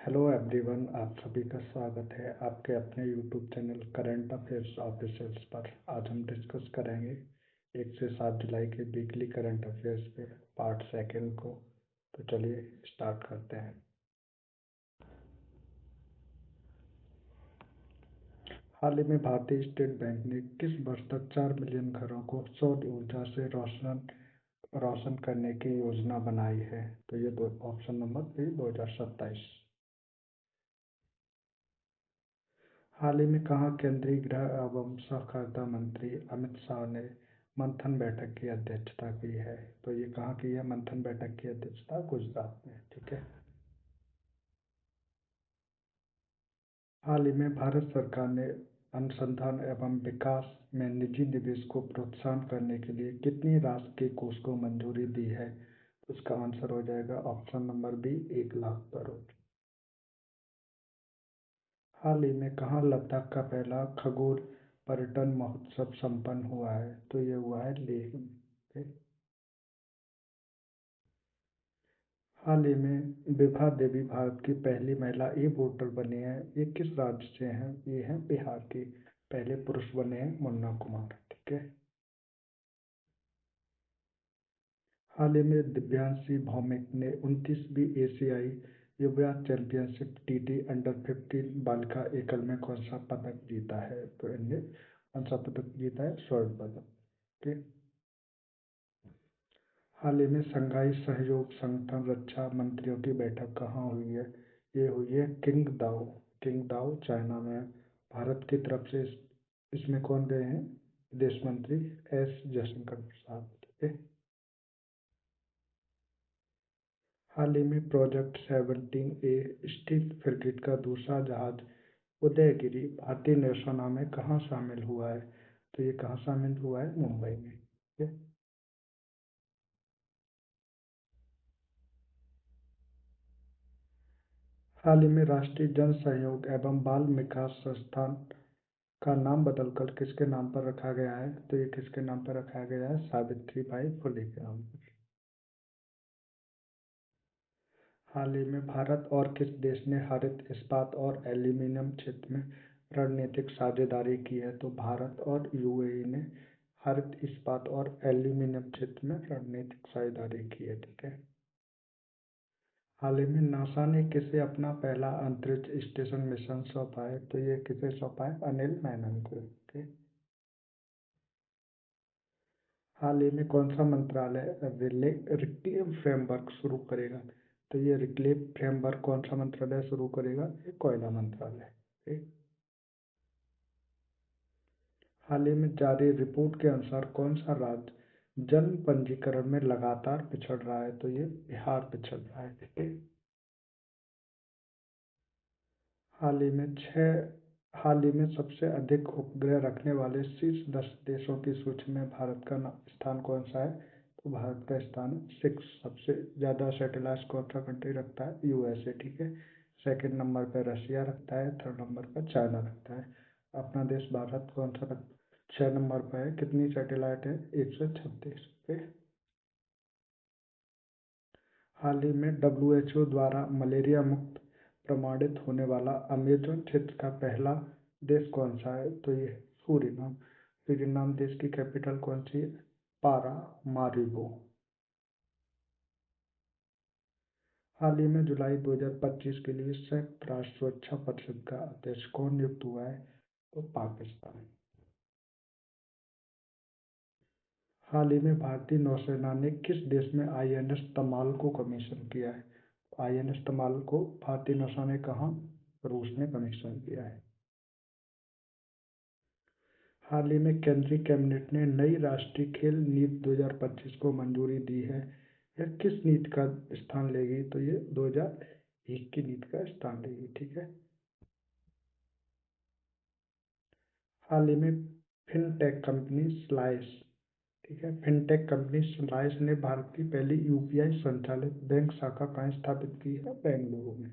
Hello everyone, आप सभी का स्वागत है आपके अपने YouTube channel current affairs officials पर। आज हम डिस्कस करेंगे 1 से 7 जुलाई के वीकली करंट अफेयर्स पे पार्ट सेकंड को। तो चलिए स्टार्ट करते हैं। हाल ही में भारतीय स्टेट बैंक ने किस वर्ष तक 4 मिलियन घरों को सौर ऊर्जा से रोशन करने की योजना बनाई है? तो ये दो ऑप्शन नंबर बी 2027। हाल ही में कहाँ केंद्रीय गृह एवं सहकारिता मंत्री अमित शाह ने मंथन बैठक की अध्यक्षता की है? तो ये कहाँ की है मंथन बैठक की अध्यक्षता? गुजरात में। ठीक है। हाल ही में भारत सरकार ने अनुसंधान एवं विकास में निजी निवेश को प्रोत्साहन करने के लिए कितनी राशि के कोष को मंजूरी दी है? उसका आंसर हो जाएगा option number B 1 lakh crore. हाल ही में कहाँ लद्दाख का पहला खगोल पर्यटन महोत्सव संपन्न हुआ है? तो ये हुआ है लेह में। हाल ही में विभा देवी भारत की पहली महिला ई वोटर बनी हैं। ये किस राज्य से हैं? ये हैं बिहार की। पहले पुरुष बने हैं मुन्ना कुमार। ठीक है। हाल ही में दिव्यांशी भौमिक ने 29वीं एशियाई युवा चैंपियनशिप टीटी अंडर 15 बालिका एकल में कौन सा पदक जीता है? तो इनने कौन सा पदक जीता है? स्वर्ण पदक। ठीक है। हाल ही में शंघाई सहयोग संगठन रक्षा मंत्रियों की बैठक कहाँ हुई है? ये हुई है किंगदाओ चाइना में। भारत की तरफ से इसमें कौन गए हैं? विदेश मंत्री एस जयशंकर प्रसाद। ठीक है। हाल ही में प्रोजेक्ट 17 स्टील्थ फ्रिगेट का दूसरा जहाज उदयगिरी भारतीय नौसेना में कहाँ शामिल हुआ है? तो ये कहाँ शामिल हुआ है? मुंबई में। ठीक है। हाल ही में राष्ट्रीय जन सहयोग एवं बाल विकास संस्थान का नाम बदलकर किसके नाम पर रखा गया है? तो ये किसके नाम पर रखा गया है? सावित्रीबाई फुले के नाम पर। हाल ही में भारत और किस देश ने हरित इस्पात और एल्यूमीनियम क्षेत्र में रणनीतिक साझेदारी की है? तो भारत और यूएई ने हरित इस्पात और एल्यूमीनियम क्षेत्र में रणनीतिक साझेदारी की है। ठीक है। हाल ही में नासा ने किसे अपना पहला अंतरिक्ष स्टेशन मिशन सौंपा है? तो ये किसे सौंपा है? अनिल मैनन को। ठीक है। हाल ही में कौन सा मंत्रालय रिक्लेम फ्रेमवर्क शुरू करेगा? तो ये रिक्लेम फ्रेमवर्क कौन सा मंत्रालय शुरू करेगा? ये कोयला मंत्रालय। ठीक। हाल ही में जारी रिपोर्ट के अनुसार कौन सा राज्य जन्म पंजीकरण में लगातार पिछड़ रहा है? तो ये बिहार पिछड़ रहा है। ठीक है। हाल ही में छह हाल ही में सबसे अधिक उपग्रह रखने वाले शीर्ष 10 देशों की सूची में भारत का स्थान कौन सा है? तो भारत का स्थान 6। सबसे ज़्यादा सैटेलाइट कौन सा कंट्री रखता है? यूएसए। ठीक है। सेकंड नंबर पर रशिया रखता है। थर्ड नंबर पर चाइना रखता है। अपना देश भारत कौन सा रखता है? 6 नंबर पर है। कितनी सैटेलाइट है? 136 पे। हाल ही में डब्ल्यूएचओ द्वारा मलेरिया मुक्त प्रमाणित होने वाला अमेज़न क्षेत्र का पहला देश कौन सा है? तो ये सूरीनाम। सूरीनाम देश की कैपिटल कौन सी है? पारामारिबो। हाल ही में जुलाई 2025 के लिए संयुक्त राष्ट्र सुरक्षा परिषद का अध्यक्ष कौन नियुक्त हुआ है? तो पाकिस्तान। हाल ही में भारतीय नौसेना ने किस देश में आईएनएस तमाल को कमीशन किया है? आईएनएस तमाल को भारतीय नौसेना ने कहाँ? रूस ने कमीशन किया है। हाल ही में केंद्रीय कैबिनेट ने नई राष्ट्रीय खेल नीति 2025 को मंजूरी दी है। यह किस नीति का स्थान लेगी? तो ये 2001 की नीति का स्थान लेगी। ठीक है। हाल ही में फिनटेक कंपनी स्लाइस ठीक है फिनटेक कंपनी स्लाइस ने भारत की पहली यूपीआई संचालित बैंक शाखा कहाँ स्थापित की है? बेंगलुरु में।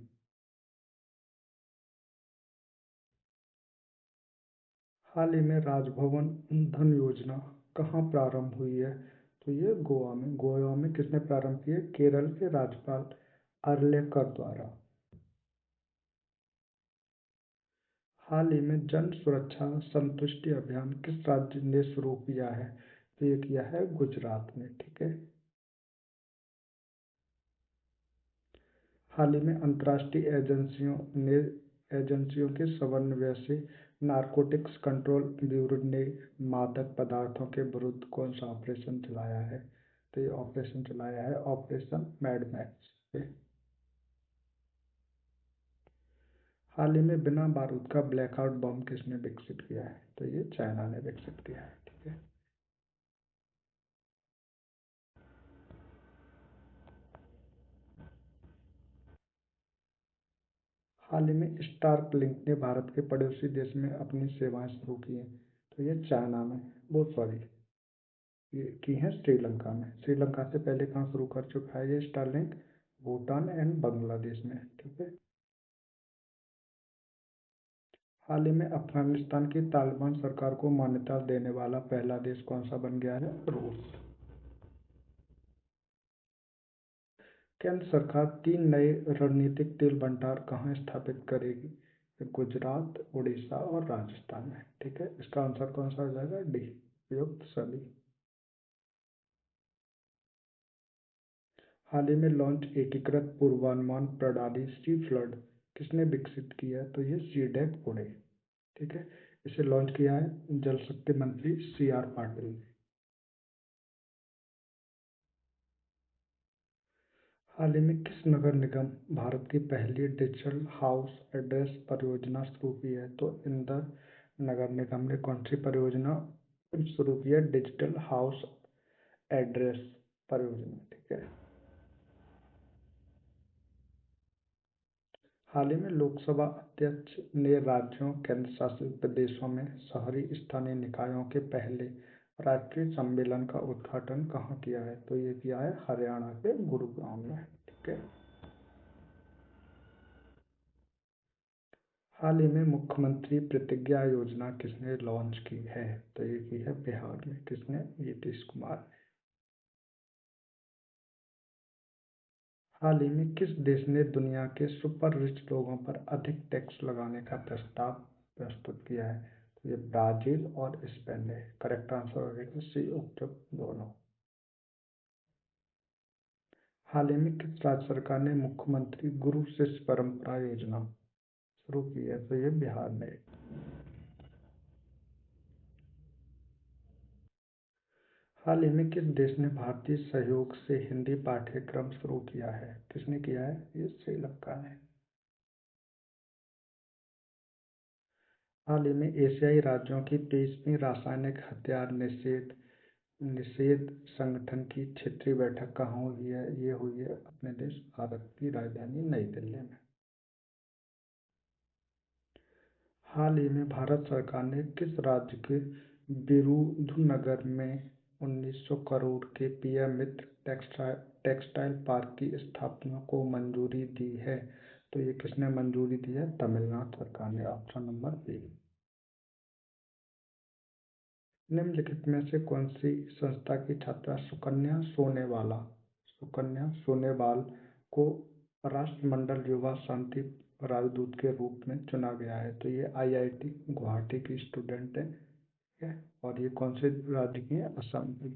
हाल ही में राजभवन धन योजना कहाँ प्रारंभ हुई है? तो ये गोवा में किसने प्रारंभ की है? केरल के राज्यपाल अर्लेकर द्वारा। हाल ही में जन सुरक्षा संतुष्टि अभियान किस राज्य ने शुरू किया है? तो ये किया है गुजरात ने। ठीक है। हाल ही में अंतर्राष्ट्रीय एजेंसियों के समन्वय से नारकोटिक्स कंट्रोल ब्यूरो ने मादक पदार्थों के विरुद्ध कौन सा ऑपरेशन चलाया है? तो ये ऑपरेशन चलाया है ऑपरेशन मैड मैक्स। हाल ही में बिना बारूद का ब्लैकआउट बम किसने विकसित किया है? तो ये चाइना ने विकसित किया है। ठीक है। हाल ही में स्टार्क लिंक ने भारत के पड़ोसी देश में अपनी सेवाएं शुरू की हैं। तो ये चाइना में, बहुत सॉरी, ये की है श्रीलंका में। श्रीलंका से पहले कहाँ शुरू कर चुका है ये स्टारलिंक? भूटान एंड बांग्लादेश में। ठीक है। हाल ही में अफगानिस्तान की तालिबान सरकार को मान्यता देने वाला पहला देश कौन सा बन गया है? रूस। केंद्र सरकार 3 नए रणनीतिक तेल भंडार कहाँ स्थापित करेगी? गुजरात, उड़ीसा और राजस्थान में। ठीक है। इसका आंसर कौन सा हो जाएगा? डी, उपयुक्त सभी। हाल ही में लॉन्च एकीकृत पूर्वानुमान प्रणाली सी फ्लड किसने विकसित किया है? तो ये सीडैक पुणे। ठीक है। इसे लॉन्च किया है जल शक्ति मंत्री CR पाटिल ने। हाल ही में किस नगर निगम भारत की पहली डिजिटल हाउस एड्रेस परियोजना शुरू की है? तो इंदौर नगर निगम ने कौन सी परियोजना शुरू की है? डिजिटल हाउस एड्रेस परियोजना। ठीक है। हाल ही में लोकसभा अध्यक्ष ने राज्यों केंद्र शासित प्रदेशों में शहरी स्थानीय निकायों के पहले राष्ट्रीय सम्मेलन का उद्घाटन कहाँ किया है? तो ये किया है हरियाणा के गुरुग्राम में। ठीक है। हाल ही में मुख्यमंत्री प्रतिज्ञा योजना किसने लॉन्च की है? तो ये की है बिहार में। किसने? नीतीश कुमार। हाल ही में किस देश ने दुनिया के सुपर रिच लोगों पर अधिक टैक्स लगाने का प्रस्ताव प्रस्तुत किया है? तो ये ब्राजील और स्पेन है। करेक्ट आंसर हो जाएगा सी, उपयुक्त दोनों। हाल ही में किस राज्य सरकार ने मुख्यमंत्री गुरु शिष्य परंपरा योजना शुरू की है? तो ये बिहार में। हाल ही में किस देश ने भारतीय सहयोग से हिंदी पाठ्यक्रम शुरू किया है? किसने किया है? ये श्रीलंका ने। हाल ही में एशियाई राज्यों की 23वीं रासायनिक हथियार निषेध निषेध संगठन की क्षेत्रीय बैठक कहाँ हुई है? ये हुई है अपने देश भारत की राजधानी नई दिल्ली में। हाल ही में भारत सरकार ने किस राज्य के बिरुधुनगर में 1900 करोड़ के पीएम मित्र टेक्सटाइल पार्क की स्थापना को मंजूरी दी है? तो ये किसने मंजूरी दी है? तमिलनाडु सरकार ने। Option number B. निम्नलिखित में से कौन सी संस्था की छात्रा सुकन्या सोनेवाल को राष्ट्रमंडल युवा शांति राजदूत के रूप में चुना गया है? तो ये IIT गुवाहाटी की स्टूडेंट है। ठीक है। और ये कौन से राज्य की है? असम की।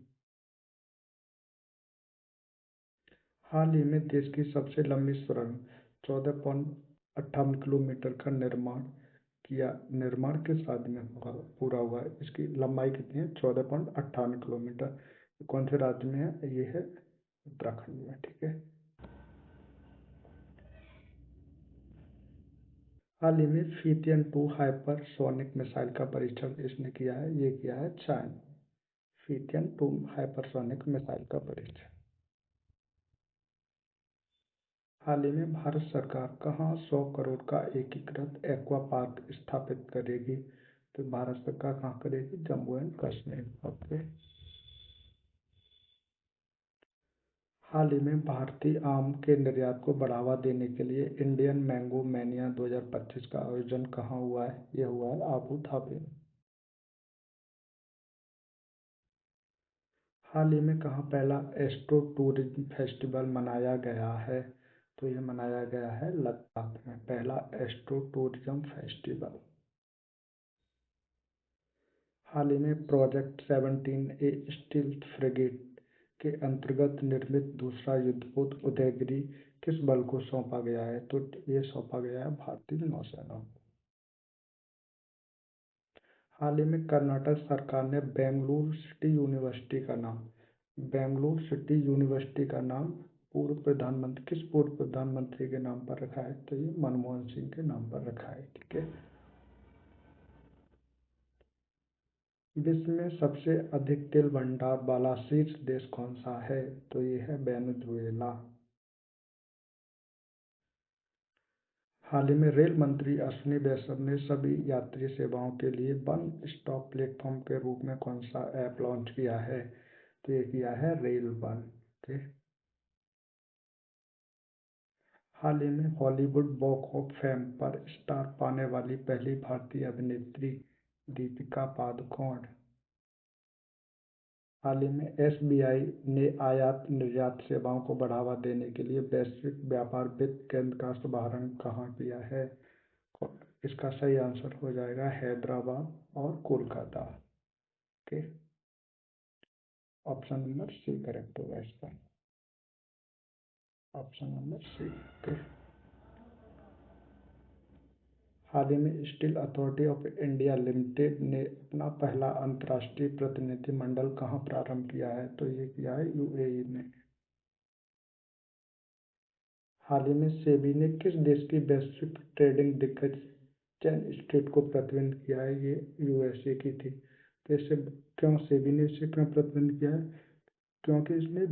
हाल ही में देश की सबसे लंबी सुरंग 14.58 किलोमीटर का निर्माण किस राज्य में पूरा हुआ है? इसकी लंबाई कितनी है? 14.58 किलोमीटर। कौन से राज्य में है? ये है उत्तराखंड में। ठीक है। हाल ही में फीथियन 2 हाइपरसोनिक मिसाइल का परीक्षण किसने किया है? ये किया है चाइना। फीथियन 2 हाइपरसोनिक मिसाइल का परीक्षण। हाल ही में भारत सरकार कहाँ 100 करोड़ का एकीकृत एक्वा पार्क स्थापित करेगी? तो भारत सरकार कहाँ करेगी? जम्मू एंड कश्मीर। ओके। हाल ही में भारतीय आम के निर्यात को बढ़ावा देने के लिए इंडियन मैंगो मैनिया 2025 का आयोजन कहाँ हुआ है? यह हुआ है आबू धाबी में। हाल ही में कहाँ पहला एस्ट्रो टूरिज्म फेस्टिवल मनाया गया है? तो ये मनाया गया है लद्दाख में, पहला एस्ट्रो टूरिज्म फेस्टिवल। हाल ही में प्रोजेक्ट 17 ए स्टील्थ फ्रिगेट के अंतर्गत निर्मित दूसरा युद्धपोत उदयगिरी किस बल को सौंपा गया है? तो ये सौंपा गया है भारतीय नौसेना को। हाल ही में कर्नाटक सरकार ने बेंगलुरु सिटी यूनिवर्सिटी का नाम किस पूर्व प्रधानमंत्री के नाम पर रखा है? तो ये मनमोहन सिंह के नाम पर रखा है। ठीक है। विश्व में सबसे अधिक तेल भंडार वाला शीर्ष देश कौन सा है? तो ये है वेनेजुएला। हाल ही में रेल मंत्री अश्विनी वैष्णव ने सभी यात्री सेवाओं के लिए वन स्टॉप प्लेटफॉर्म के रूप में कौन सा ऐप लॉन्च किया है? तो ये किया है रेल वन। ओके। हाल ही में हॉलीवुड वॉक ऑफ फेम पर स्टार पाने वाली पहली भारतीय अभिनेत्री दीपिका पादुकोण। हाल ही में एसबीआई ने आयात निर्यात सेवाओं को बढ़ावा देने के लिए वैश्विक व्यापार वित्त केंद्र का शुभारंभ कहाँ किया है? इसका सही आंसर हो जाएगा हैदराबाद और कोलकाता के। ऑप्शन नंबर सी करेक्ट होगा इसका। Option number C. ओके। हाल ही में steel authority of India limited ने अपना पहला अंतर्राष्ट्रीय प्रतिनिधिमंडल कहाँ प्रारंभ किया है? तो ये किया है यूएई में। हाल ही में सेबी ने किस देश की वैश्विक ट्रेडिंग दिग्गज चेन स्ट्रीट को प्रतिबंध किया है? ये यूएसए की थी। तो इसे क्यों सेबी ने इसे क्यों प्रतिबंध किया है? क्योंकि इसने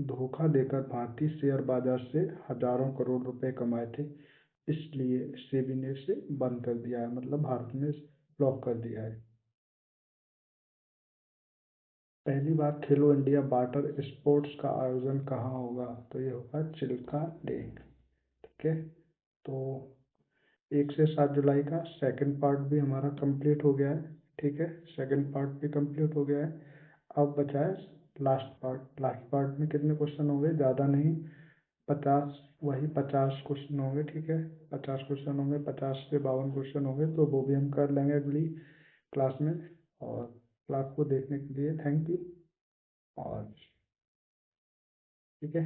धोखा देकर भारतीय शेयर बाजार से हजारों करोड़ रुपए कमाए थे। इसलिए सेबी ने इसे बंद कर दिया है, मतलब भारत में ब्लॉक कर दिया है। पहली बार खेलो इंडिया वाटर स्पोर्ट्स का आयोजन कहाँ होगा? तो ये होगा चिल्का लेक। ठीक है। तो 1 से 7 जुलाई का सेकंड पार्ट भी हमारा कंप्लीट हो गया है। ठीक है। सेकंड पार्ट भी कंप्लीट हो गया है। अब बचा है लास्ट पार्ट में कितने क्वेश्चन होंगे? ज़्यादा नहीं, 50, वही 50 क्वेश्चन होंगे। ठीक है। 50 क्वेश्चन होंगे, 50 से 52 क्वेश्चन होंगे, तो वो भी हम कर लेंगे अगली क्लास में। और क्लास को देखने के लिए थैंक यू। और ठीक है।